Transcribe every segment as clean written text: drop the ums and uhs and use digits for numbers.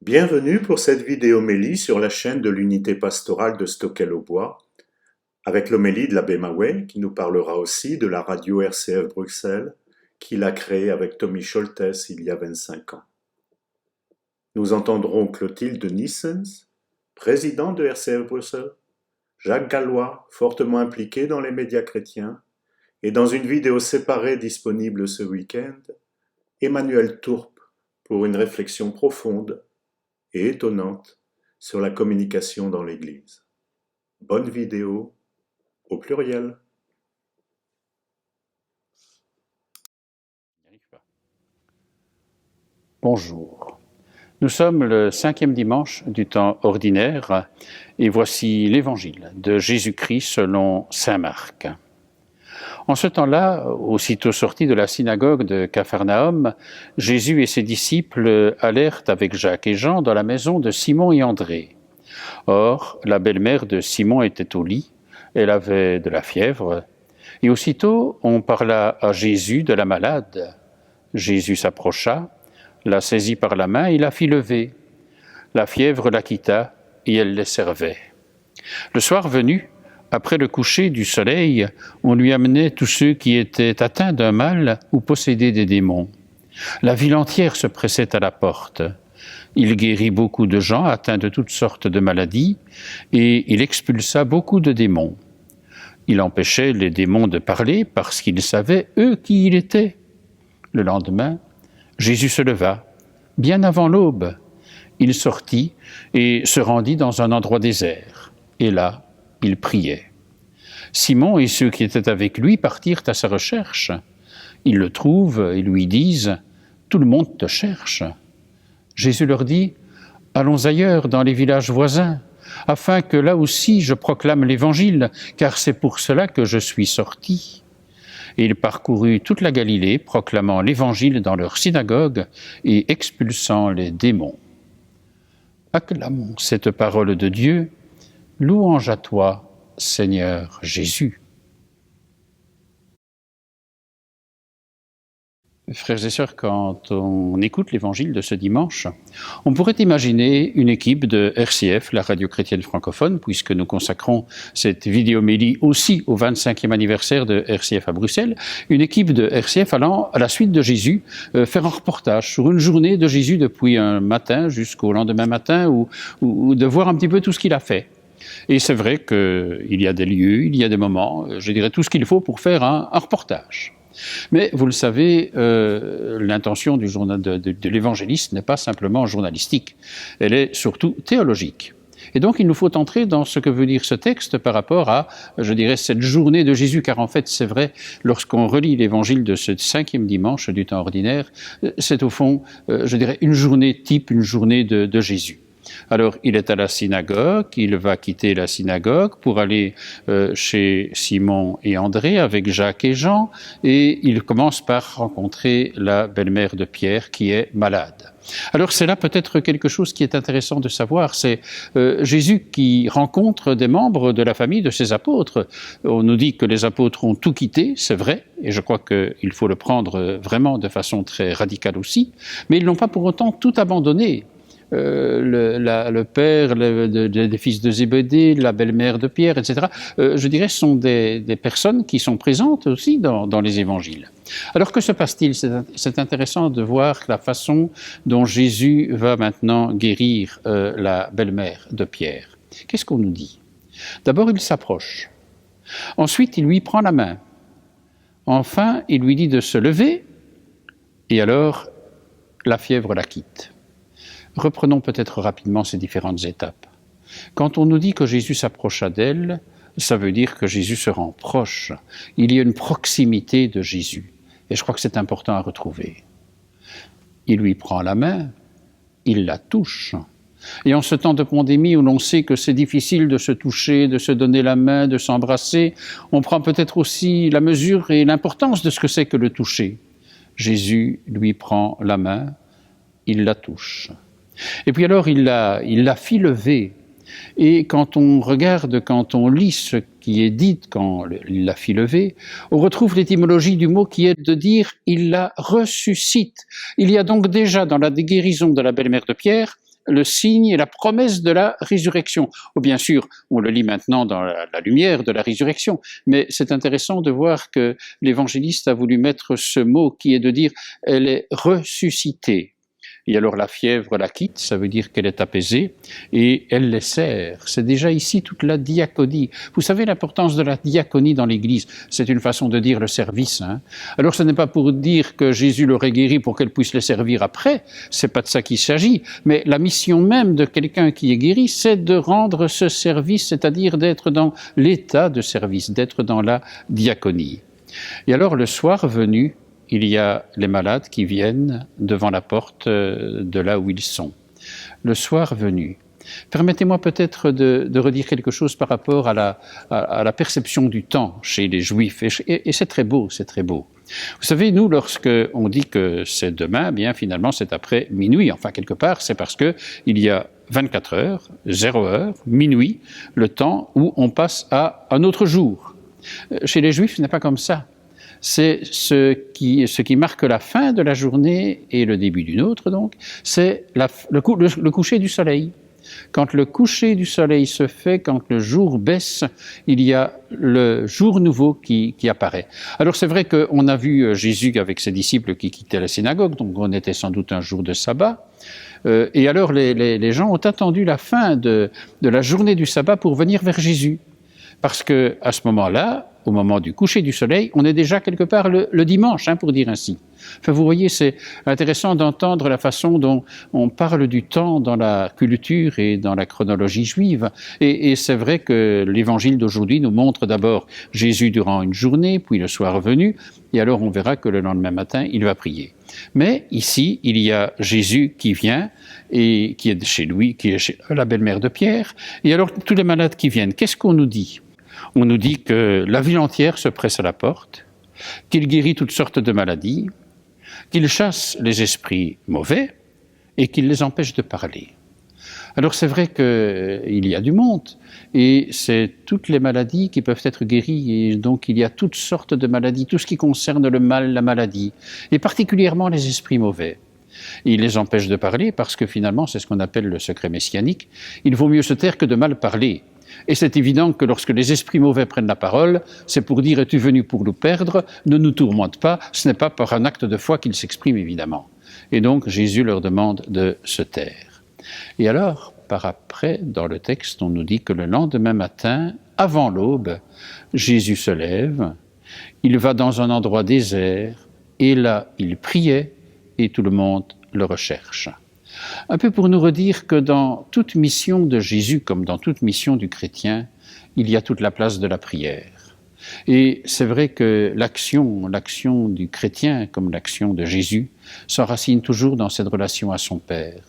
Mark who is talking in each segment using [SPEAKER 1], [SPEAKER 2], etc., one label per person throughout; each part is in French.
[SPEAKER 1] Bienvenue pour cette vidéo-homélie sur la chaîne de l'unité pastorale de Stockel-au-Bois, avec l'homélie de l'abbé Mawey qui nous parlera aussi de la radio RCF Bruxelles qu'il a créée avec Tommy Scholtes il y a 25 ans. Nous entendrons Clotilde Nissens, président de RCF Bruxelles, Jacques Gallois, fortement impliqué dans les médias chrétiens, et dans une vidéo séparée disponible ce week-end, Emmanuel Tourpe pour une réflexion profonde et étonnante sur la communication dans l'Église. Bonne vidéo, au pluriel.
[SPEAKER 2] Bonjour. Nous sommes le 5e dimanche du temps ordinaire et voici l'Évangile de Jésus-Christ selon saint Marc. En ce temps-là, aussitôt sorti de la synagogue de Capharnaüm, Jésus et ses disciples allèrent avec Jacques et Jean dans la maison de Simon et André. Or, la belle-mère de Simon était au lit, elle avait de la fièvre, et aussitôt on parla à Jésus de la malade. Jésus s'approcha, la saisit par la main et la fit lever. La fièvre la quitta et elle les servait. Le soir venu, après le coucher du soleil, on lui amenait tous ceux qui étaient atteints d'un mal ou possédés des démons. La ville entière se pressait à la porte. Il guérit beaucoup de gens atteints de toutes sortes de maladies et il expulsa beaucoup de démons. Il empêchait les démons de parler parce qu'ils savaient, eux, qui il était. Le lendemain, Jésus se leva, bien avant l'aube. Il sortit et se rendit dans un endroit désert. Et là, il priait. Simon et ceux qui étaient avec lui partirent à sa recherche. Ils le trouvent et lui disent « Tout le monde te cherche ». Jésus leur dit « Allons ailleurs, dans les villages voisins, afin que là aussi je proclame l'Évangile, car c'est pour cela que je suis sorti. » Et il parcourut toute la Galilée, proclamant l'Évangile dans leur synagogue et expulsant les démons. Acclamons cette parole de Dieu. Louange à toi, Seigneur Jésus. Frères et sœurs, quand on écoute l'Évangile de ce dimanche, on pourrait imaginer une équipe de RCF, la radio chrétienne francophone, puisque nous consacrons cette vidéo-homélie aussi au 25e anniversaire de RCF à Bruxelles, une équipe de RCF allant à la suite de Jésus faire un reportage sur une journée de Jésus depuis un matin jusqu'au lendemain matin, ou de voir un petit peu tout ce qu'il a fait. Et c'est vrai qu'il y a des lieux, il y a des moments, je dirais tout ce qu'il faut pour faire un reportage. Mais vous le savez, l'intention de l'évangéliste n'est pas simplement journalistique, elle est surtout théologique. Et donc il nous faut entrer dans ce que veut dire ce texte par rapport à, je dirais, cette journée de Jésus, car en fait c'est vrai, lorsqu'on relit l'évangile de ce 5e dimanche du temps ordinaire, c'est au fond, je dirais, une journée type, une journée de Jésus. Alors, il est à la synagogue, il va quitter la synagogue pour aller chez Simon et André avec Jacques et Jean, et il commence par rencontrer la belle-mère de Pierre qui est malade. Alors, c'est là peut-être quelque chose qui est intéressant de savoir, c'est Jésus qui rencontre des membres de la famille de ses apôtres. On nous dit que les apôtres ont tout quitté, c'est vrai, et je crois qu'il faut le prendre vraiment de façon très radicale aussi, mais ils n'ont pas pour autant tout abandonné. Le père des fils de Zébédée, la belle-mère de Pierre, etc., je dirais, sont des personnes qui sont présentes aussi dans les évangiles. Alors que se passe-t-il? C'est intéressant de voir la façon dont Jésus va maintenant guérir la belle-mère de Pierre. Qu'est-ce qu'on nous dit? D'abord, il s'approche. Ensuite, il lui prend la main. Enfin, il lui dit de se lever, et alors, la fièvre la quitte. Reprenons peut-être rapidement ces différentes étapes. Quand on nous dit que Jésus s'approcha d'elle, ça veut dire que Jésus se rend proche. Il y a une proximité de Jésus. Et je crois que c'est important à retrouver. Il lui prend la main, il la touche. Et en ce temps de pandémie où l'on sait que c'est difficile de se toucher, de se donner la main, de s'embrasser, on prend peut-être aussi la mesure et l'importance de ce que c'est que le toucher. Jésus lui prend la main, il la touche. Et puis alors, il la fit lever. Et quand on regarde, quand on lit ce qui est dit quand il la fit lever, on retrouve l'étymologie du mot qui est de dire « il la ressuscite ». Il y a donc déjà dans la guérison de la belle-mère de Pierre le signe et la promesse de la résurrection. Oh, bien sûr, on le lit maintenant dans la lumière de la résurrection, mais c'est intéressant de voir que l'évangéliste a voulu mettre ce mot qui est de dire « elle est ressuscitée ». Et alors la fièvre la quitte, ça veut dire qu'elle est apaisée, et elle les sert. C'est déjà ici toute la diaconie. Vous savez l'importance de la diaconie dans l'Église, c'est une façon de dire le service. Hein. Alors ce n'est pas pour dire que Jésus l'aurait guéri pour qu'elle puisse les servir après, c'est pas de ça qu'il s'agit, mais la mission même de quelqu'un qui est guéri, c'est de rendre ce service, c'est-à-dire d'être dans l'état de service, d'être dans la diaconie. Et alors le soir venu, il y a les malades qui viennent devant la porte de là où ils sont. Le soir venu. Permettez-moi peut-être de redire quelque chose par rapport à la perception du temps chez les Juifs. Et c'est très beau, c'est très beau. Vous savez, nous, lorsque on dit que c'est demain, bien finalement c'est après minuit. Enfin, quelque part, c'est parce que il y a 24 heures, 0 heure, minuit, le temps où on passe à un autre jour. Chez les Juifs, ce n'est pas comme ça. C'est ce qui marque la fin de la journée et le début d'une autre, donc, c'est le coucher du soleil. Quand le coucher du soleil se fait, quand le jour baisse, il y a le jour nouveau qui apparaît. Alors c'est vrai qu'on a vu Jésus avec ses disciples qui quittaient la synagogue, donc on était sans doute un jour de sabbat. Et alors les gens ont attendu la fin de la journée du sabbat pour venir vers Jésus. Parce que à ce moment-là, au moment du coucher du soleil, on est déjà quelque part le dimanche, hein, pour dire ainsi. Enfin, vous voyez, c'est intéressant d'entendre la façon dont on parle du temps dans la culture et dans la chronologie juive. Et c'est vrai que l'évangile d'aujourd'hui nous montre d'abord Jésus durant une journée, puis le soir venu, et alors on verra que le lendemain matin, il va prier. Mais ici, il y a Jésus qui vient et qui est chez lui, qui est chez la belle-mère de Pierre, et alors tous les malades qui viennent, qu'est-ce qu'on nous dit ? On nous dit que la ville entière se presse à la porte, qu'il guérit toutes sortes de maladies, qu'il chasse les esprits mauvais et qu'il les empêche de parler. Alors c'est vrai qu'il y a du monde et c'est toutes les maladies qui peuvent être guéries et donc il y a toutes sortes de maladies, tout ce qui concerne le mal, la maladie et particulièrement les esprits mauvais. Il les empêche de parler parce que finalement c'est ce qu'on appelle le secret messianique. Il vaut mieux se taire que de mal parler. Et c'est évident que lorsque les esprits mauvais prennent la parole, c'est pour dire « es-tu venu pour nous perdre ? Ne nous tourmente pas ». Ce n'est pas par un acte de foi qu'ils s'expriment, évidemment. Et donc, Jésus leur demande de se taire. Et alors, par après, dans le texte, on nous dit que le lendemain matin, avant l'aube, Jésus se lève, il va dans un endroit désert, et là, il priait, et tout le monde le recherche. Un peu pour nous redire que dans toute mission de Jésus, comme dans toute mission du chrétien, il y a toute la place de la prière. Et c'est vrai que l'action du chrétien, comme l'action de Jésus, s'enracine toujours dans cette relation à son Père.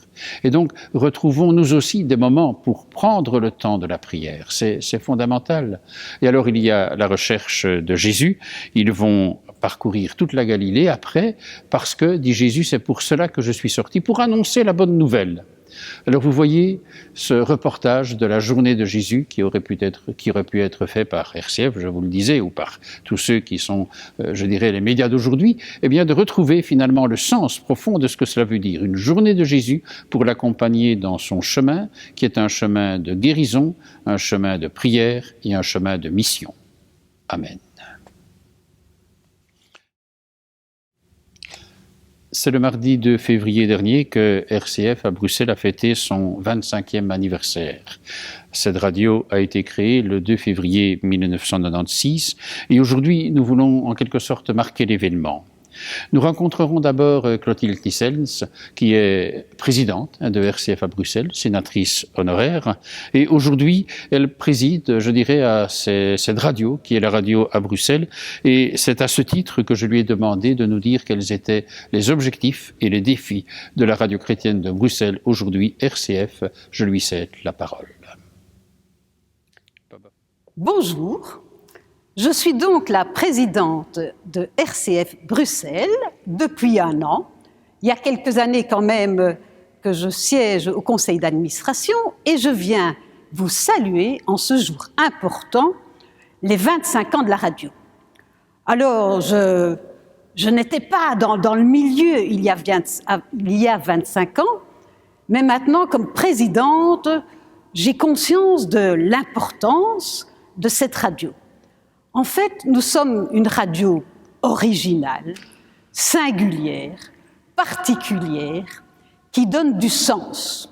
[SPEAKER 2] Et donc, retrouvons nous aussi des moments pour prendre le temps de la prière. C'est fondamental. Et alors, il y a la recherche de Jésus. Ils vont parcourir toute la Galilée après, parce que, dit Jésus, c'est pour cela que je suis sorti, pour annoncer la bonne nouvelle. Alors vous voyez ce reportage de la journée de Jésus qui aurait pu être fait par RCF, je vous le disais, ou par tous ceux qui sont, je dirais, les médias d'aujourd'hui, eh bien de retrouver finalement le sens profond de ce que cela veut dire. Une journée de Jésus pour l'accompagner dans son chemin, qui est un chemin de guérison, un chemin de prière et un chemin de mission. Amen. C'est le mardi 2 février dernier que RCF à Bruxelles a fêté son 25e anniversaire. Cette radio a été créée le 2 février 1996 et aujourd'hui nous voulons en quelque sorte marquer l'événement. Nous rencontrerons d'abord Clotilde Nissens, qui est présidente de RCF à Bruxelles, sénatrice honoraire, et aujourd'hui elle préside, je dirais, à cette radio, qui est la radio à Bruxelles, et c'est à ce titre que je lui ai demandé de nous dire quels étaient les objectifs et les défis de la radio chrétienne de Bruxelles aujourd'hui, RCF. Je lui cède la parole.
[SPEAKER 3] Bonjour. Je suis donc la présidente de RCF Bruxelles depuis 1 an. Il y a quelques années quand même que je siège au conseil d'administration et je viens vous saluer en ce jour important, les 25 ans de la radio. Alors, je n'étais pas dans le milieu il y a 25 ans, mais maintenant, comme présidente, j'ai conscience de l'importance de cette radio. En fait, nous sommes une radio originale, singulière, particulière, qui donne du sens.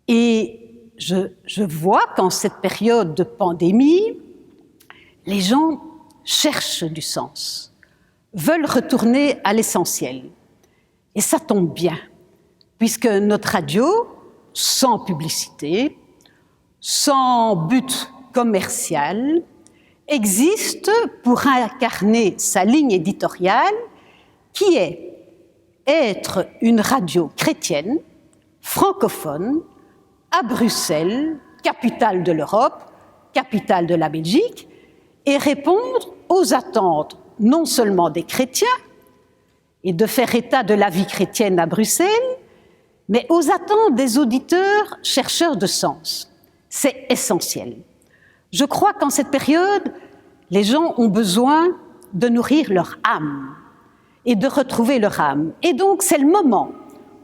[SPEAKER 3] Et je vois qu'en cette période de pandémie, les gens cherchent du sens, veulent retourner à l'essentiel. Et ça tombe bien, puisque notre radio, sans publicité, sans but commercial, existe pour incarner sa ligne éditoriale qui est être une radio chrétienne, francophone, à Bruxelles, capitale de l'Europe, capitale de la Belgique, et répondre aux attentes non seulement des chrétiens, et de faire état de la vie chrétienne à Bruxelles, mais aux attentes des auditeurs chercheurs de sens. C'est essentiel. Je crois qu'en cette période, les gens ont besoin de nourrir leur âme et de retrouver leur âme. Et donc, c'est le moment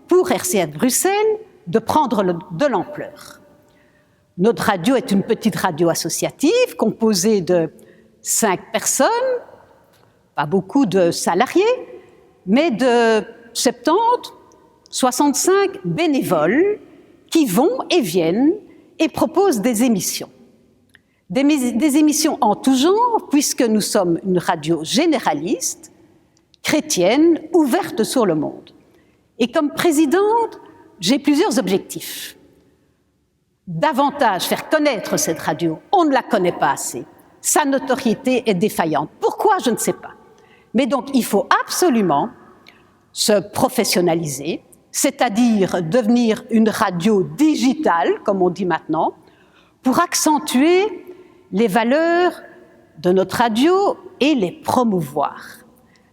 [SPEAKER 3] pour RCF Bruxelles de prendre de l'ampleur. Notre radio est une petite radio associative composée de 5 personnes, pas beaucoup de salariés, mais de 70, 65 bénévoles qui vont et viennent et proposent des émissions. Des émissions en tout genre, puisque nous sommes une radio généraliste, chrétienne, ouverte sur le monde. Et comme présidente, j'ai plusieurs objectifs. Davantage faire connaître cette radio. On ne la connaît pas assez. Sa notoriété est défaillante. Pourquoi? Je ne sais pas. Mais donc, il faut absolument se professionnaliser, c'est-à-dire devenir une radio digitale, comme on dit maintenant, pour accentuer les valeurs de notre radio et les promouvoir.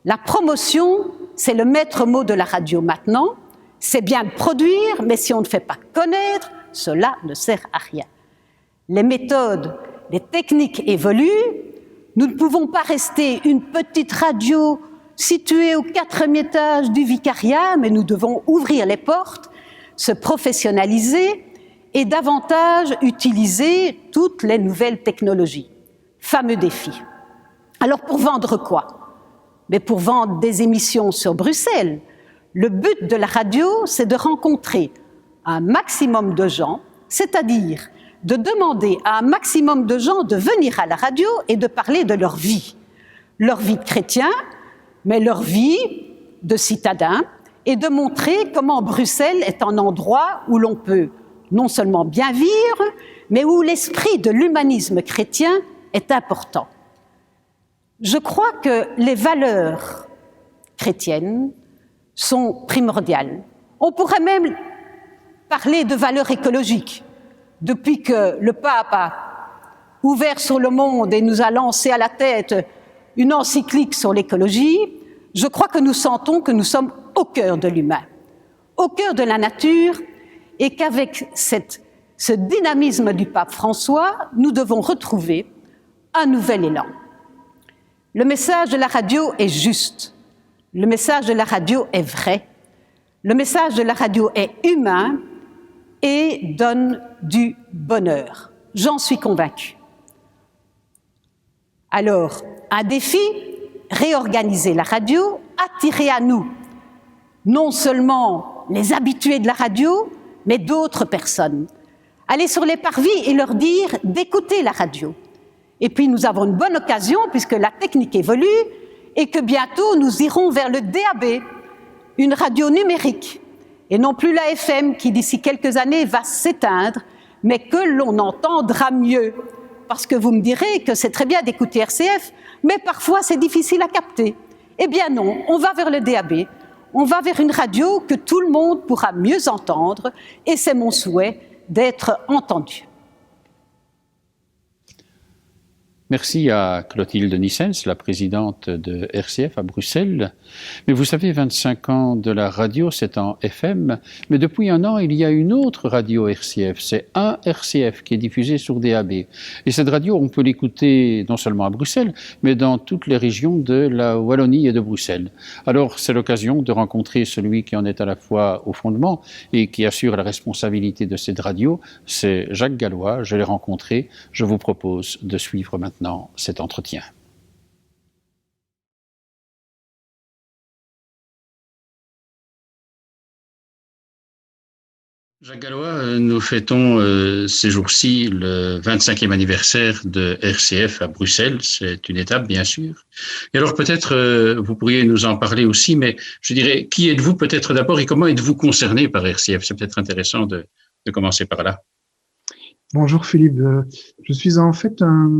[SPEAKER 3] La promotion, c'est le maître mot de la radio maintenant. C'est bien de produire, mais si on ne fait pas connaître, cela ne sert à rien. Les méthodes, les techniques évoluent. Nous ne pouvons pas rester une petite radio située au 4e étage du vicariat, mais nous devons ouvrir les portes, se professionnaliser et davantage utiliser toutes les nouvelles technologies. Fameux défi. Alors pour vendre quoi? Mais pour vendre des émissions sur Bruxelles. Le but de la radio, c'est de rencontrer un maximum de gens, c'est-à-dire de demander à un maximum de gens de venir à la radio et de parler de leur vie de chrétien, mais leur vie de citadin, et de montrer comment Bruxelles est un endroit où l'on peut non seulement bien vivre, mais où l'esprit de l'humanisme chrétien est important. Je crois que les valeurs chrétiennes sont primordiales. On pourrait même parler de valeurs écologiques. Depuis que le pape a ouvert sur le monde et nous a lancé à la tête une encyclique sur l'écologie, je crois que nous sentons que nous sommes au cœur de l'humain, au cœur de la nature, et qu'avec ce dynamisme du pape François, nous devons retrouver un nouvel élan. Le message de la radio est juste, le message de la radio est vrai, le message de la radio est humain et donne du bonheur. J'en suis convaincue. Alors, un défi, réorganiser la radio, attirer à nous non seulement les habitués de la radio, mais d'autres personnes. Aller sur les parvis et leur dire d'écouter la radio. Et puis nous avons une bonne occasion, puisque la technique évolue, et que bientôt nous irons vers le DAB, une radio numérique, et non plus la FM qui d'ici quelques années va s'éteindre, mais que l'on entendra mieux. Parce que vous me direz que c'est très bien d'écouter RCF, mais parfois c'est difficile à capter. Eh bien non, on va vers le DAB, on va vers une radio que tout le monde pourra mieux entendre, et c'est mon souhait d'être entendu.
[SPEAKER 2] Merci à Clotilde Nissens, la présidente de RCF à Bruxelles. Mais vous savez, 25 ans de la radio, c'est en FM, mais depuis un an, il y a une autre radio RCF, c'est un RCF qui est diffusé sur DAB. Et cette radio, on peut l'écouter non seulement à Bruxelles, mais dans toutes les régions de la Wallonie et de Bruxelles. Alors, c'est l'occasion de rencontrer celui qui en est à la fois au fondement et qui assure la responsabilité de cette radio, c'est Jacques Gallois. Je l'ai rencontré. Je vous propose de suivre maintenant cet entretien. Jacques Gallois, nous fêtons ces jours-ci le 25e anniversaire de RCF à Bruxelles. C'est une étape, bien sûr. Et alors peut-être vous pourriez nous en parler aussi, mais je dirais, qui êtes-vous peut-être d'abord et comment êtes-vous concerné par RCF? C'est peut-être intéressant de commencer par là.
[SPEAKER 4] Bonjour Philippe, je suis en fait un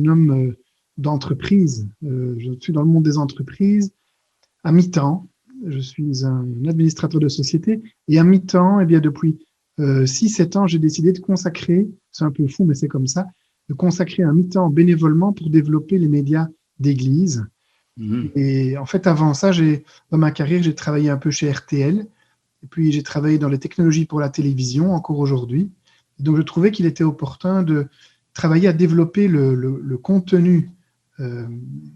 [SPEAKER 4] homme d'entreprise. Je suis dans le monde des entreprises à mi-temps. Je suis un administrateur de société et à mi-temps, eh bien depuis 6-7 ans, j'ai décidé de consacrer, c'est un peu fou mais c'est comme ça, de consacrer un mi-temps bénévolement pour développer les médias d'église. Et en fait, avant ça, dans ma carrière, j'ai travaillé un peu chez RTL et puis j'ai travaillé dans les technologies pour la télévision encore aujourd'hui. Donc, je trouvais qu'il était opportun de travailler à développer le contenu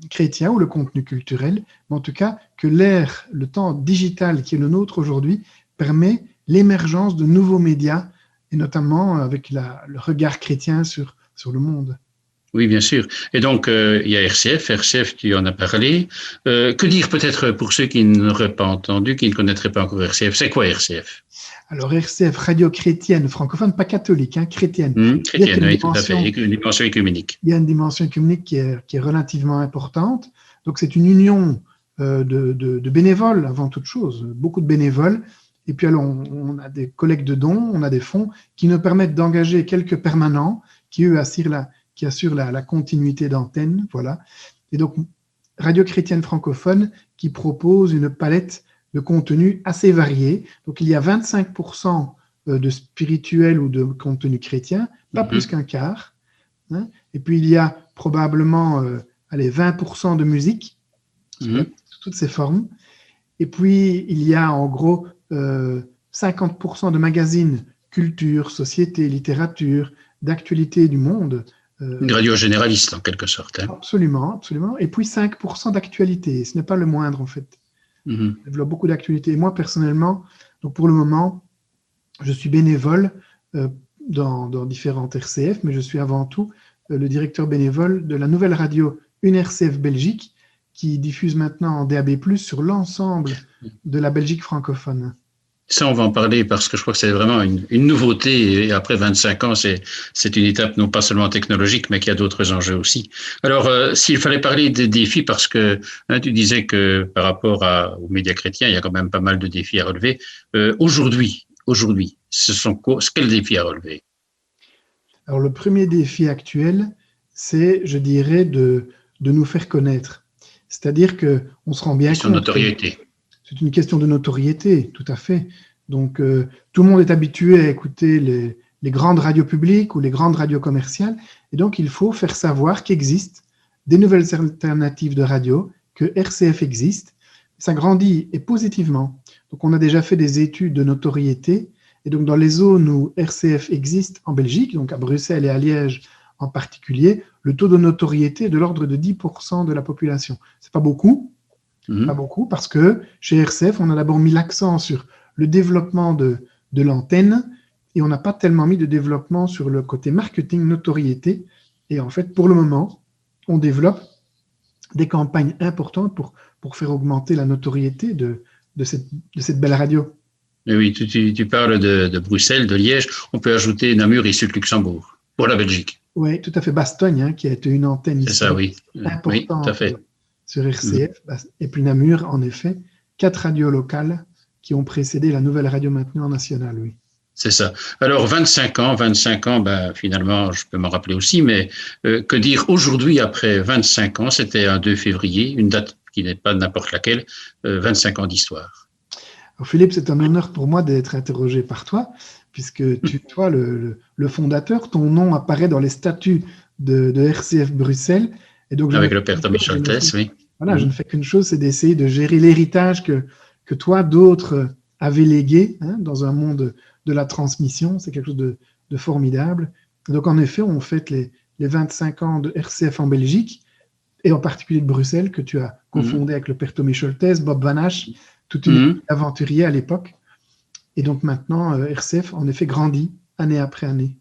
[SPEAKER 4] chrétien ou le contenu culturel, mais en tout cas que le temps digital qui est le nôtre aujourd'hui permet l'émergence de nouveaux médias et notamment avec le regard chrétien sur le monde.
[SPEAKER 2] Oui, bien sûr. Et donc, il y a RCF. RCF, tu en as parlé. Que dire peut-être pour ceux qui n'auraient pas entendu, qui ne connaîtraient pas encore RCF? C'est quoi RCF?
[SPEAKER 4] Alors, RCF, radio chrétienne francophone, pas catholique, chrétienne.
[SPEAKER 2] Chrétienne, oui, tout à fait. Une dimension œcuménique.
[SPEAKER 4] Il y a une dimension œcuménique qui est relativement importante. Donc, c'est une union de bénévoles avant toute chose, beaucoup de bénévoles. Et puis, alors, on a des collectes de dons, on a des fonds qui nous permettent d'engager quelques permanents qui, eux, assurent la continuité d'antenne. Voilà. Et donc, radio chrétienne francophone qui propose une palette de contenu assez varié. Donc, il y a 25% de spirituel ou de contenu chrétien, pas plus qu'un quart. Et puis, il y a probablement 20% de musique, sous toutes ses formes. Et puis, il y a en gros 50% de magazines, culture, société, littérature, d'actualité du monde.
[SPEAKER 2] Une radio généraliste, en quelque sorte.
[SPEAKER 4] Absolument, absolument. Et puis 5% d'actualité. Ce n'est pas le moindre, en fait. Il développe beaucoup d'actualités. Et moi, personnellement, donc pour le moment, je suis bénévole dans différentes RCF, mais je suis avant tout le directeur bénévole de la nouvelle radio Une RCF Belgique, qui diffuse maintenant en DAB+, sur l'ensemble de la Belgique francophone.
[SPEAKER 2] Ça, on va en parler parce que je crois que c'est vraiment une nouveauté. Et après 25 ans, c'est une étape non pas seulement technologique, mais qui a d'autres enjeux aussi. Alors, s'il fallait parler des défis, parce que tu disais que par rapport aux médias chrétiens, il y a quand même pas mal de défis à relever. Aujourd'hui, quels défis à relever?
[SPEAKER 4] Alors, le premier défi actuel, c'est, je dirais, de nous faire connaître. C'est-à-dire qu'on se rend bien compte.
[SPEAKER 2] C'est une notoriété.
[SPEAKER 4] C'est une question de notoriété, tout à fait. Donc, tout le monde est habitué à écouter les grandes radios publiques ou les grandes radios commerciales. Et donc, il faut faire savoir qu'il existe des nouvelles alternatives de radio, que RCF existe. Ça grandit et positivement. Donc, on a déjà fait des études de notoriété. Et donc, dans les zones où RCF existe en Belgique, donc à Bruxelles et à Liège en particulier, le taux de notoriété est de l'ordre de 10% de la population. C'est pas beaucoup. Pas beaucoup, parce que chez RCF, on a d'abord mis l'accent sur le développement de l'antenne et on n'a pas tellement mis de développement sur le côté marketing, notoriété. Et en fait, pour le moment, on développe des campagnes importantes pour faire augmenter la notoriété de cette belle radio.
[SPEAKER 2] Mais oui, tu parles de Bruxelles, de Liège. On peut ajouter Namur issu de Luxembourg pour la Belgique.
[SPEAKER 4] Oui, tout à fait. Bastogne, qui a été une antenne
[SPEAKER 2] importante.
[SPEAKER 4] Oui,
[SPEAKER 2] tout à fait.
[SPEAKER 4] Sur RCF, et puis Namur, en effet, 4 radios locales qui ont précédé la nouvelle radio maintenant nationale, oui.
[SPEAKER 2] C'est ça. Alors, 25 ans, finalement, je peux m'en rappeler aussi, mais que dire aujourd'hui, après 25 ans, c'était un 2 février, une date qui n'est pas n'importe laquelle, 25 ans d'histoire.
[SPEAKER 4] Alors, Philippe, c'est un honneur pour moi d'être interrogé par toi, puisque toi, le fondateur, ton nom apparaît dans les statuts de RCF Bruxelles. Et donc,
[SPEAKER 2] Avec le père Tommy Scholtes, oui.
[SPEAKER 4] Voilà, je ne fais qu'une chose, c'est d'essayer de gérer l'héritage que toi, d'autres avaient légué dans un monde de la transmission. C'est quelque chose de formidable. Donc, en effet, on fête les 25 ans de RCF en Belgique, et en particulier de Bruxelles, que tu as cofondé avec le père Tommy Scholtes, Bob Van Asch, toute une aventurier à l'époque. Et donc maintenant, RCF, en effet, grandit année après année.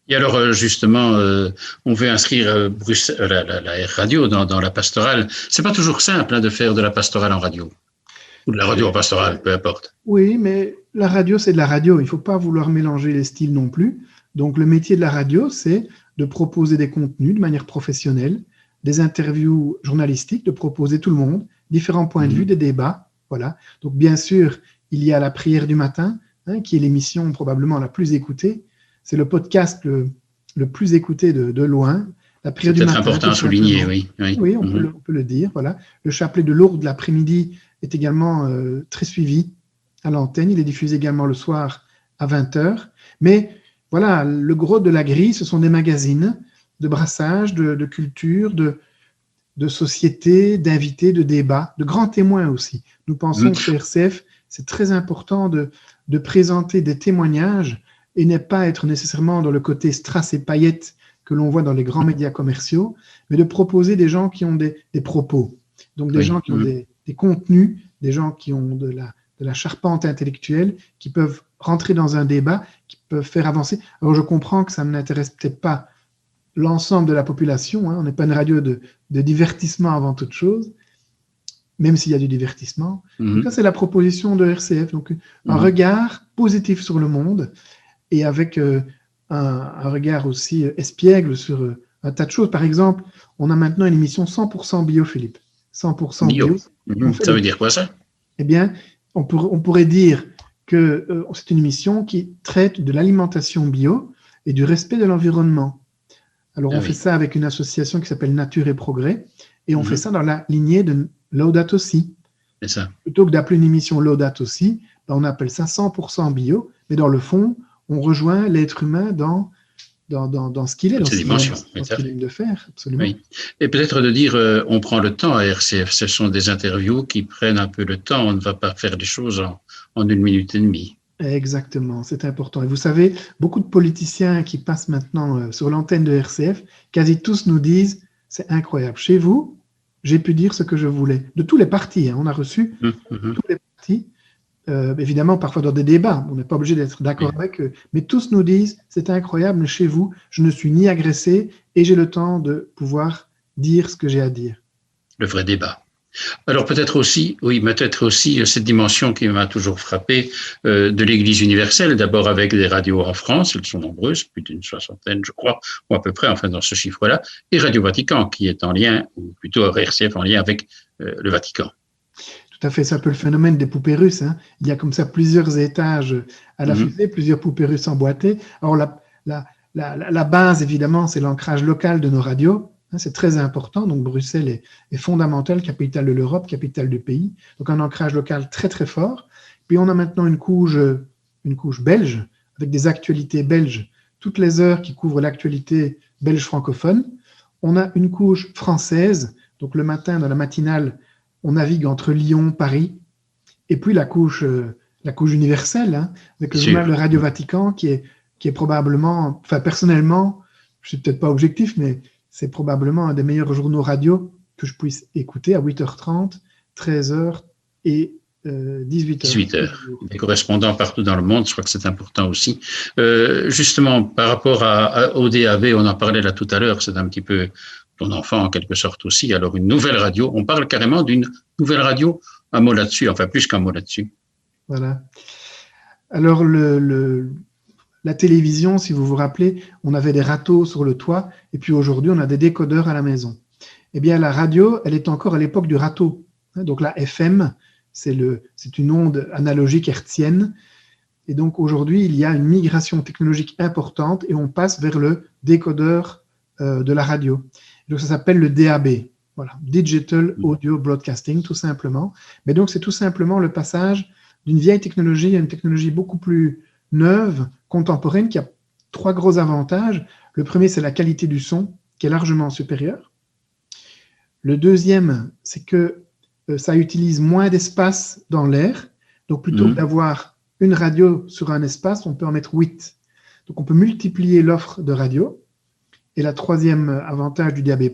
[SPEAKER 2] Et alors, justement, on veut inscrire la radio dans la pastorale. C'est pas toujours simple de faire de la pastorale en radio. Ou de la radio en pastorale, peu importe.
[SPEAKER 4] Oui, mais la radio, c'est de la radio. Il ne faut pas vouloir mélanger les styles non plus. Donc, le métier de la radio, c'est de proposer des contenus de manière professionnelle, des interviews journalistiques, de proposer tout le monde, différents points de vue, des débats. Voilà. Donc, bien sûr, il y a la prière du matin, qui est l'émission probablement la plus écoutée. C'est le podcast le plus écouté de loin. La prière du matin.
[SPEAKER 2] C'est important à souligner, oui.
[SPEAKER 4] Oui, on peut le dire. Voilà. Le chapelet de Lourdes l'après-midi est également très suivi à l'antenne. Il est diffusé également le soir à 20h. Mais voilà, le gros de la grille, ce sont des magazines de brassage, de culture, de société, d'invités, de débats, de grands témoins aussi. Nous pensons que chez RCF, c'est très important de présenter des témoignages et ne pas être nécessairement dans le côté strass et paillettes que l'on voit dans les grands médias commerciaux, mais de proposer des gens qui ont des propos, donc des gens qui ont des contenus, des gens qui ont de la charpente intellectuelle, qui peuvent rentrer dans un débat, qui peuvent faire avancer. Alors je comprends que ça n'intéresse peut-être pas l'ensemble de la population, on n'est pas une radio de divertissement avant toute chose, même s'il y a du divertissement. Donc ça, c'est la proposition de RCF, donc un regard positif sur le monde, et avec un regard aussi espiègle sur un tas de choses. Par exemple, on a maintenant une émission 100% bio, Philippe. 100% bio.
[SPEAKER 2] Ça veut dire quoi, ça?
[SPEAKER 4] Eh bien, on pourrait dire que c'est une émission qui traite de l'alimentation bio et du respect de l'environnement. Alors, on fait ça avec une association qui s'appelle Nature et Progrès, et on fait ça dans la lignée de Laudato Si.
[SPEAKER 2] C'est ça.
[SPEAKER 4] Plutôt que d'appeler une émission Laudato Si, on appelle ça 100% bio, mais dans le fond, on rejoint l'être humain dans ce qu'il est, dans ce qu'il aime de faire, absolument.
[SPEAKER 2] Oui. Et peut-être de dire, on prend le temps à RCF, ce sont des interviews qui prennent un peu le temps, on ne va pas faire des choses en 1 minute et demie.
[SPEAKER 4] Exactement, c'est important. Et vous savez, beaucoup de politiciens qui passent maintenant sur l'antenne de RCF, quasi tous nous disent, c'est incroyable, chez vous, j'ai pu dire ce que je voulais. De tous les partis, on a reçu tous les partis, évidemment parfois dans des débats, on n'est pas obligé d'être d'accord avec eux, mais tous nous disent, c'est incroyable, mais chez vous, je ne suis ni agressé et j'ai le temps de pouvoir dire ce que j'ai à dire.
[SPEAKER 2] Le vrai débat. Alors peut-être aussi cette dimension qui m'a toujours frappé de l'Église universelle, d'abord avec des radios en France, elles sont nombreuses, plus d'une 60aine je crois, ou à peu près, enfin dans ce chiffre-là, et Radio Vatican qui est en lien, ou plutôt RCF en lien avec le Vatican.
[SPEAKER 4] Tout à fait, c'est un peu le phénomène des poupées russes. Il y a comme ça plusieurs étages à la fusée, plusieurs poupées russes emboîtées. Alors la base, évidemment, c'est l'ancrage local de nos radios. C'est très important. Donc Bruxelles est fondamentale, capitale de l'Europe, capitale du pays. Donc un ancrage local très très fort. Puis on a maintenant une couche belge, avec des actualités belges, toutes les heures qui couvrent l'actualité belge francophone. On a une couche française, donc le matin dans la matinale, on navigue entre Lyon, Paris, et puis la couche universelle, avec le journal de Radio Vatican, qui est probablement, enfin personnellement, je suis peut-être pas objectif, mais c'est probablement un des meilleurs journaux radio que je puisse écouter à 8h30, 13h et 18h.
[SPEAKER 2] 18h. Des correspondants partout dans le monde, je crois que c'est important aussi. Justement, par rapport au DAB, on en parlait là tout à l'heure, c'est un petit peu ton enfant en quelque sorte aussi. Alors une nouvelle radio, on parle carrément d'une nouvelle radio, un mot là-dessus, enfin plus qu'un mot là-dessus.
[SPEAKER 4] Voilà. Alors la télévision, si vous vous rappelez, on avait des râteaux sur le toit, et puis aujourd'hui on a des décodeurs à la maison. Eh bien la radio, elle est encore à l'époque du râteau. Donc la FM, c'est une onde analogique hertzienne, et donc aujourd'hui il y a une migration technologique importante, et on passe vers le décodeur de la radio. Donc ça s'appelle le DAB, voilà, Digital Audio Broadcasting, tout simplement. Mais donc c'est tout simplement le passage d'une vieille technologie à une technologie beaucoup plus neuve, contemporaine, qui a 3 gros avantages. Le premier, c'est la qualité du son, qui est largement supérieure. Le deuxième, c'est que ça utilise moins d'espace dans l'air. Donc, plutôt que d'avoir une radio sur un espace, on peut en mettre 8. Donc, on peut multiplier l'offre de radio. Et le troisième avantage du DAB+,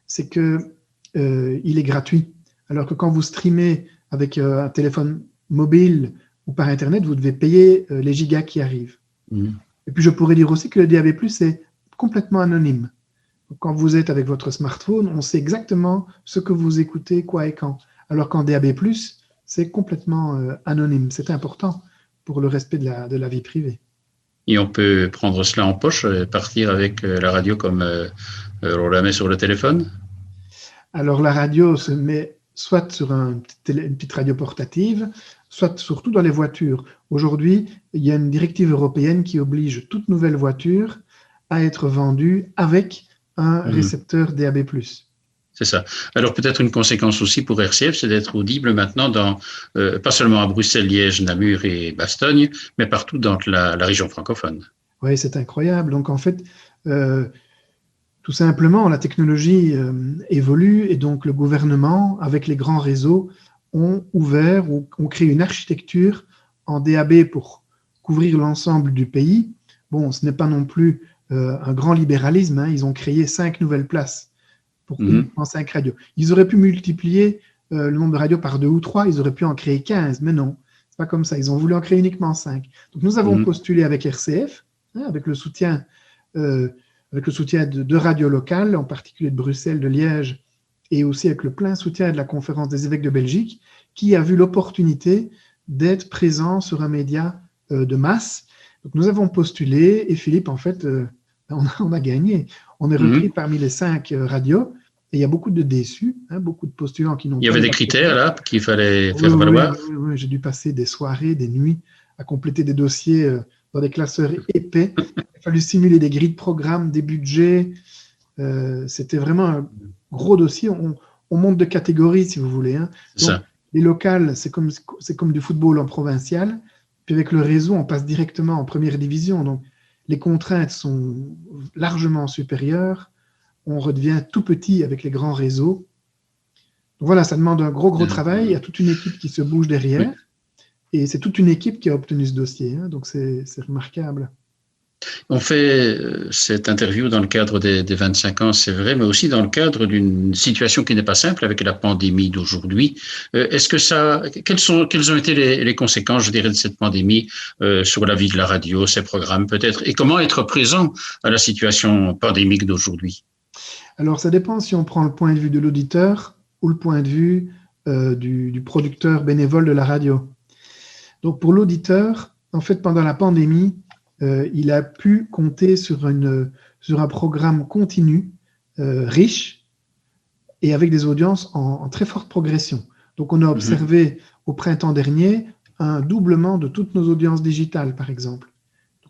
[SPEAKER 4] c'est qu'il est gratuit. Alors que quand vous streamez avec un téléphone mobile ou par Internet, vous devez payer les gigas qui arrivent. Et puis, je pourrais dire aussi que le DAB+, est complètement anonyme. Donc, quand vous êtes avec votre smartphone, on sait exactement ce que vous écoutez, quoi et quand. Alors qu'en DAB+, c'est complètement anonyme. C'est important pour le respect de la vie privée.
[SPEAKER 2] Et on peut prendre cela en poche et partir avec la radio comme on la met sur le téléphone?
[SPEAKER 4] Alors, la radio se met soit sur une petite radio portative, soit surtout dans les voitures. Aujourd'hui, il y a une directive européenne qui oblige toute nouvelle voiture à être vendue avec un récepteur DAB+.
[SPEAKER 2] C'est ça. Alors peut-être une conséquence aussi pour RCF, c'est d'être audible maintenant dans, pas seulement à Bruxelles, Liège, Namur et Bastogne, mais partout dans la région francophone.
[SPEAKER 4] Oui, c'est incroyable. Donc en fait, tout simplement, la technologie évolue et donc le gouvernement, avec les grands réseaux, ont ouvert ou ont créé une architecture en DAB pour couvrir l'ensemble du pays. Bon, ce n'est pas non plus un grand libéralisme, hein. Ils ont créé 5 nouvelles places pour 5 radios. Ils auraient pu multiplier le nombre de radios par 2 ou 3, ils auraient pu en créer 15, mais non, c'est pas comme ça. Ils ont voulu en créer uniquement 5. Donc nous avons postulé avec RCF, hein, avec le soutien de radios locales, en particulier de Bruxelles, de Liège, et aussi avec le plein soutien de la Conférence des évêques de Belgique, qui a vu l'opportunité d'être présent sur un média de masse. Donc nous avons postulé, et Philippe, en fait, on a gagné. On est repris parmi les 5 radios, et il y a beaucoup de déçus, hein, beaucoup de postulants qui n'ont pas...
[SPEAKER 2] Il y avait des critères là qu'il fallait faire valoir.
[SPEAKER 4] Oui, j'ai dû passer des soirées, des nuits à compléter des dossiers dans des classeurs épais. Il a fallu simuler des grilles de programme, des budgets. C'était vraiment un gros dossier. On monte de catégorie, si vous voulez. Hein. Donc, ça. Les locales, c'est comme du football en provincial. Puis avec le réseau, on passe directement en première division. Donc, les contraintes sont largement supérieures. On redevient tout petit avec les grands réseaux. Donc voilà, ça demande un gros travail. Il y a toute une équipe qui se bouge derrière. Oui. Et c'est toute une équipe qui a obtenu ce dossier. Hein. Donc, c'est remarquable.
[SPEAKER 2] On fait cette interview dans le cadre des 25 ans, c'est vrai, mais aussi dans le cadre d'une situation qui n'est pas simple avec la pandémie d'aujourd'hui. Est-ce que quelles ont été les conséquences, je dirais, de cette pandémie sur la vie de la radio, ses programmes peut-être, et comment être présent à la situation pandémique d'aujourd'hui?
[SPEAKER 4] Alors, ça dépend si on prend le point de vue de l'auditeur ou le point de vue du producteur bénévole de la radio. Donc, pour l'auditeur, en fait, pendant la pandémie, il a pu compter sur un programme continu, riche, et avec des audiences en très forte progression. Donc, on a observé au printemps dernier un doublement de toutes nos audiences digitales, par exemple.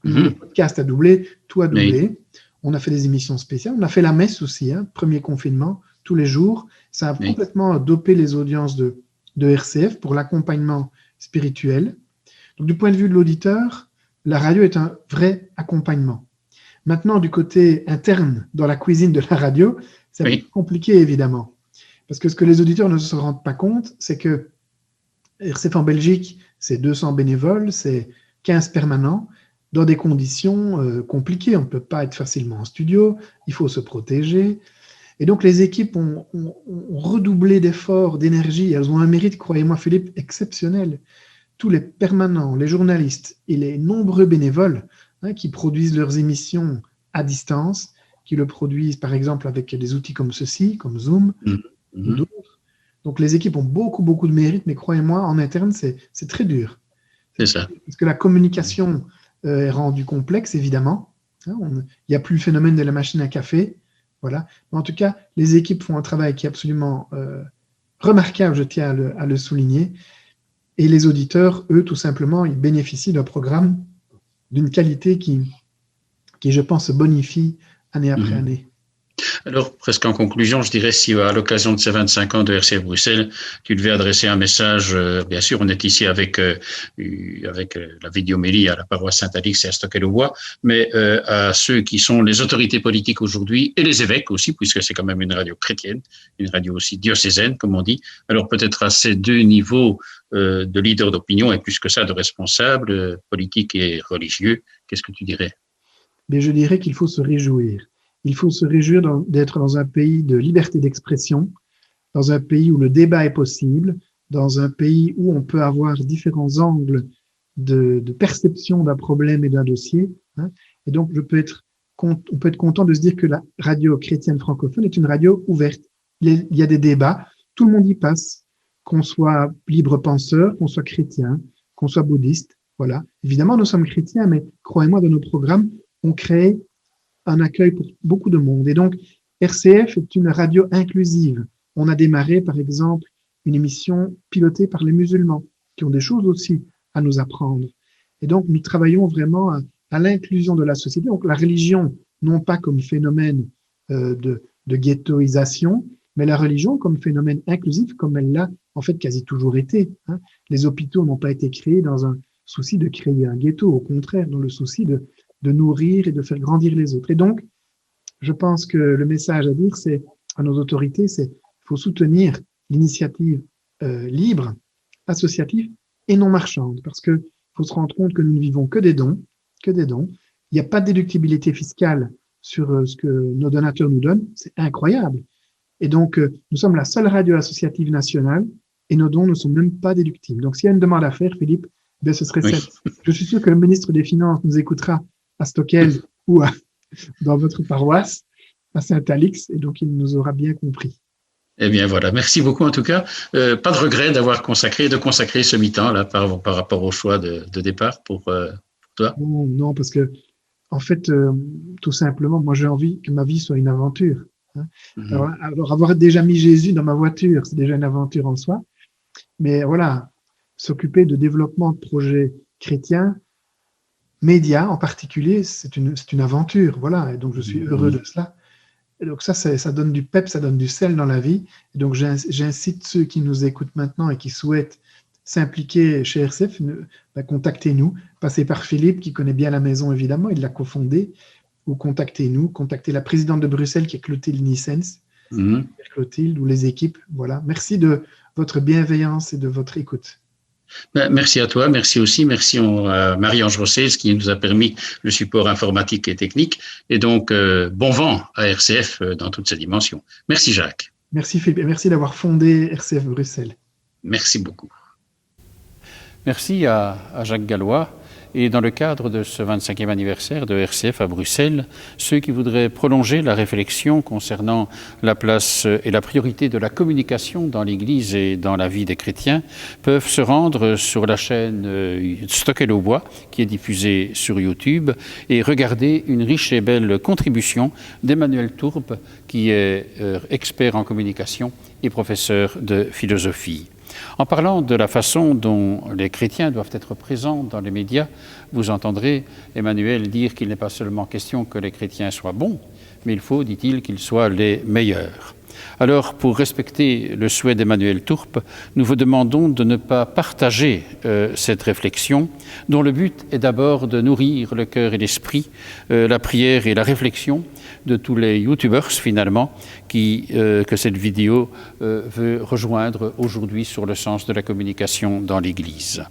[SPEAKER 4] Donc, le podcast a doublé, tout a doublé. Oui. On a fait des émissions spéciales. On a fait la messe aussi, hein, premier confinement, tous les jours. Ça a complètement dopé les audiences de RCF pour l'accompagnement spirituel. Donc, du point de vue de l'auditeur, la radio est un vrai accompagnement. Maintenant, du côté interne, dans la cuisine de la radio, c'est compliqué, évidemment. Parce que ce que les auditeurs ne se rendent pas compte, c'est que RCF en Belgique, c'est 200 bénévoles, c'est 15 permanents, dans des conditions compliquées. On ne peut pas être facilement en studio, il faut se protéger. Et donc, les équipes ont redoublé d'efforts, d'énergie. Elles ont un mérite, croyez-moi, Philippe, exceptionnel. Tous les permanents, les journalistes et les nombreux bénévoles qui produisent leurs émissions à distance, qui le produisent par exemple avec des outils comme ceci, comme Zoom, ou d'autres. Donc les équipes ont beaucoup de mérite, mais croyez-moi, en interne, c'est très dur.
[SPEAKER 2] C'est ça.
[SPEAKER 4] Parce que la communication est rendue complexe, évidemment. Il n'y a plus le phénomène de la machine à café. Voilà. Mais en tout cas, les équipes font un travail qui est absolument remarquable, je tiens à le souligner. Et les auditeurs, eux, tout simplement, ils bénéficient d'un programme d'une qualité qui, je pense, se bonifie année après année.
[SPEAKER 2] Alors, presque en conclusion, je dirais, si à l'occasion de ces 25 ans de RCF Bruxelles, tu devais adresser un message, bien sûr, on est ici avec la vidéomélie à la paroisse Saint-Alix et à Stockel-aux-Bois, mais à ceux qui sont les autorités politiques aujourd'hui et les évêques aussi, puisque c'est quand même une radio chrétienne, une radio aussi diocésaine, comme on dit. Alors peut-être à ces deux niveaux de leaders d'opinion et plus que ça de responsables politiques et religieux, qu'est-ce que tu dirais?
[SPEAKER 4] Mais je dirais qu'il faut se réjouir. Il faut se réjouir d'être dans un pays de liberté d'expression, dans un pays où le débat est possible, dans un pays où on peut avoir différents angles de perception d'un problème et d'un dossier. Hein. Et donc, on peut être content de se dire que la radio chrétienne francophone est une radio ouverte. Il y a des débats, tout le monde y passe, qu'on soit libre penseur, qu'on soit chrétien, qu'on soit bouddhiste. Voilà. Évidemment, nous sommes chrétiens, mais croyez-moi, dans nos programmes, on crée un accueil pour beaucoup de monde. Et donc, RCF est une radio inclusive. On a démarré, par exemple, une émission pilotée par les musulmans, qui ont des choses aussi à nous apprendre. Et donc, nous travaillons vraiment à l'inclusion de la société. Donc, la religion, non pas comme phénomène de ghettoisation, mais la religion comme phénomène inclusif, comme elle l'a en fait quasi toujours été. Hein. Les hôpitaux n'ont pas été créés dans un souci de créer un ghetto, au contraire, dans le souci de nourrir et de faire grandir les autres. Et donc, je pense que le message à dire, c'est à nos autorités, c'est qu'il faut soutenir l'initiative libre, associative et non marchande, parce qu'il faut se rendre compte que nous ne vivons que des dons, que des dons. Il n'y a pas de déductibilité fiscale sur ce que nos donateurs nous donnent, c'est incroyable. Et donc, nous sommes la seule radio associative nationale et nos dons ne sont même pas déductibles. Donc, s'il y a une demande à faire, Philippe, bien, ce serait celle. Je suis sûr que le ministre des Finances nous écoutera à Stockel ou dans votre paroisse, à Saint-Alix, et donc il nous aura bien compris.
[SPEAKER 2] Eh bien voilà, merci beaucoup en tout cas. Pas de regret d'avoir consacré ce mi-temps là par rapport au choix de départ pour toi.
[SPEAKER 4] Non, parce que en fait, tout simplement, moi j'ai envie que ma vie soit une aventure. Hein. Alors avoir déjà mis Jésus dans ma voiture, c'est déjà une aventure en soi. Mais voilà, s'occuper de développement de projets chrétiens, médias en particulier, c'est une aventure, voilà, et donc je suis heureux de cela. Et donc ça donne du pep, ça donne du sel dans la vie. Et donc j'incite ceux qui nous écoutent maintenant et qui souhaitent s'impliquer chez RCF, contactez-nous, passez par Philippe qui connaît bien la maison évidemment, il l'a cofondée, ou contactez-nous, contactez la présidente de Bruxelles qui est Clotilde Nissens, Clotilde ou les équipes, voilà. Merci de votre bienveillance et de votre écoute.
[SPEAKER 2] Merci à toi, merci aussi, merci à Marie-Ange Rossès qui nous a permis le support informatique et technique. Et donc, bon vent à RCF dans toutes ses dimensions. Merci Jacques.
[SPEAKER 4] Merci Philippe et merci d'avoir fondé RCF Bruxelles.
[SPEAKER 2] Merci beaucoup.
[SPEAKER 5] Merci à Jacques Gallois. Et dans le cadre de ce 25e anniversaire de RCF à Bruxelles, ceux qui voudraient prolonger la réflexion concernant la place et la priorité de la communication dans l'Église et dans la vie des chrétiens peuvent se rendre sur la chaîne Stockel-aux-Bois, qui est diffusée sur YouTube, et regarder une riche et belle contribution d'Emmanuel Tourpe, qui est expert en communication et professeur de philosophie. En parlant de la façon dont les chrétiens doivent être présents dans les médias, vous entendrez Emmanuel dire qu'il n'est pas seulement question que les chrétiens soient bons, mais il faut, dit-il, qu'ils soient les meilleurs. Alors, pour respecter le souhait d'Emmanuel Tourpe, nous vous demandons de ne pas partager cette réflexion, dont le but est d'abord de nourrir le cœur et l'esprit, la prière et la réflexion de tous les youtubeurs, finalement, que cette vidéo veut rejoindre aujourd'hui sur le sens de la communication dans l'Église.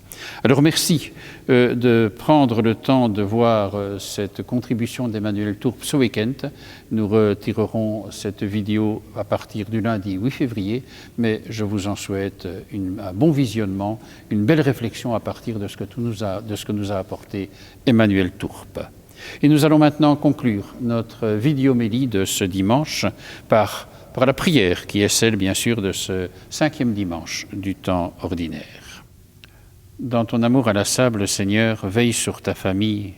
[SPEAKER 5] Alors, merci de prendre le temps de voir cette contribution d'Emmanuel Tourpe ce week-end. Nous retirerons cette vidéo à partir du lundi 8 février, mais je vous en souhaite un bon visionnement, une belle réflexion à partir de ce que nous a apporté Emmanuel Tourpe. Et nous allons maintenant conclure notre vidéomélie de ce dimanche par la prière, qui est celle, bien sûr, de ce 5e dimanche du temps ordinaire. Dans ton amour inlassable, Seigneur, veille sur ta famille,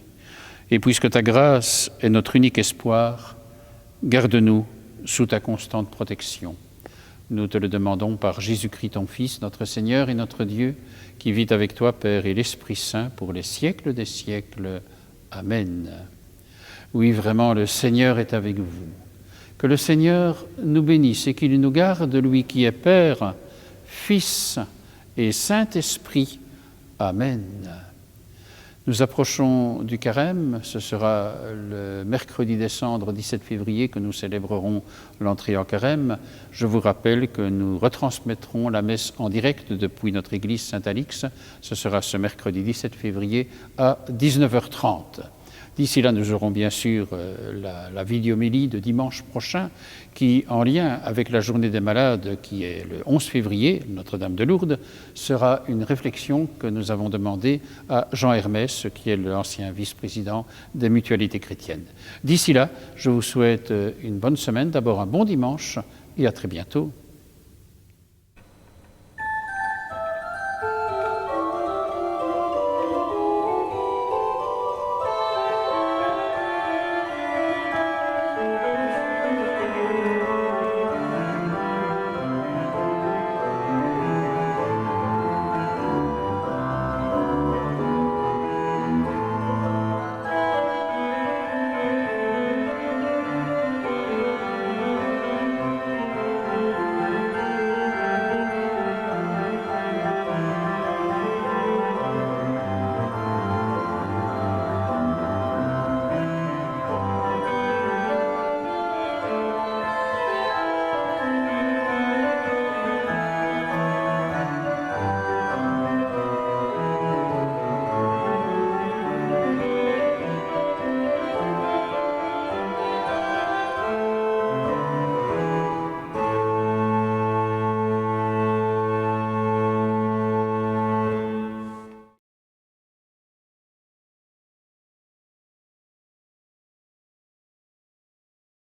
[SPEAKER 5] et puisque ta grâce est notre unique espoir, garde-nous sous ta constante protection. Nous te le demandons par Jésus-Christ, ton Fils, notre Seigneur et notre Dieu, qui vit avec toi, Père et l'Esprit Saint, pour les siècles des siècles. Amen. Oui, vraiment, le Seigneur est avec vous. Que
[SPEAKER 2] Que le Seigneur nous bénisse et qu'il nous garde, lui qui est Père, Fils et Saint-Esprit. Amen. Nous approchons du carême, ce sera le mercredi des Cendres 17 février que nous célébrerons l'entrée en carême. Je vous rappelle que nous retransmettrons la messe en direct depuis notre église Saint-Alix. Ce sera ce mercredi 17 février à 19h30. D'ici là, nous aurons bien sûr la vidéomélie de dimanche prochain qui, en lien avec la journée des malades qui est le 11 février, Notre-Dame de Lourdes, sera une réflexion que nous avons demandée à Jean Hermès, qui est l'ancien vice-président des Mutualités chrétiennes. D'ici là, je vous souhaite une bonne semaine, d'abord un bon dimanche et à très bientôt.